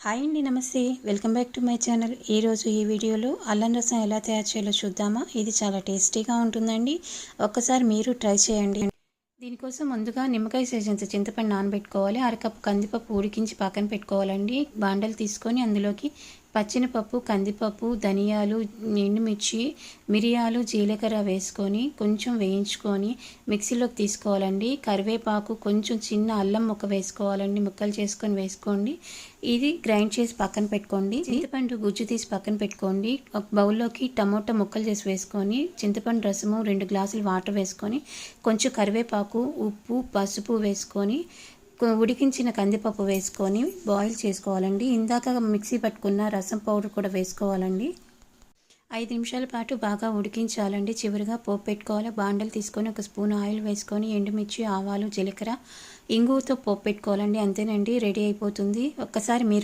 Hi అండి, నమస్తే. Welcome back to my channel. ఈరోజు ఈ వీడియోలో అల్లం రసం ఎలా తయారు చేయాలో చూద్దామా. ఇది చాలా టేస్టీగా ఉంటుందండి. ఒక్కసారి మీరు ట్రై చేయండి. దీనికోసం ముందుగా నిమ్మకాయ సైజంత చింతపండు నానబెట్టుకోవాలి. అరకప్పు కందిపప్పు ఉడికించి పక్కన పెట్టుకోవాలండి. బాండలు తీసుకొని అందులోకి పచ్చెనపప్పు, కందిపప్పు, ధనియాలు, ఎండుమిర్చి, మిరియాలు, జీలకర్ర వేసుకొని కొంచెం వేయించుకొని మిక్సీలోకి తీసుకోవాలండి. కరివేపాకు, కొంచెం చిన్న అల్లం ముక్క వేసుకోవాలండి. ముక్కలు చేసుకొని వేసుకోండి. ఇది గ్రైండ్ చేసి పక్కన పెట్టుకోండి. చింతపండు గుజ్జు తీసి పక్కన పెట్టుకోండి. ఒక బౌల్లోకి టమోటా ముక్కలు చేసి వేసుకొని చింతపండు రసము 2 గ్లాసులు వాటర్ వేసుకొని కొంచెం కరివేపాకు, ఉప్పు, పసుపు వేసుకొని ఉడికించిన కందిపప్పు వేసుకొని బాయిల్ చేసుకోవాలండి. ఇందాక మిక్సీ పట్టుకున్న రసం పౌడర్ కూడా వేసుకోవాలండి. 5 నిమిషాల పాటు బాగా ఉడికించాలండి. చివరిగా పోపు పెట్టుకోవాలి. బాండలు తీసుకొని ఒక స్పూన్ ఆయిల్ వేసుకొని ఎండుమిర్చి, ఆవాలు, జీలకర్ర, ఇంగువతో పోపు పెట్టుకోవాలండి. అంతేనండి, రెడీ అయిపోతుంది. ఒక్కసారి మీరు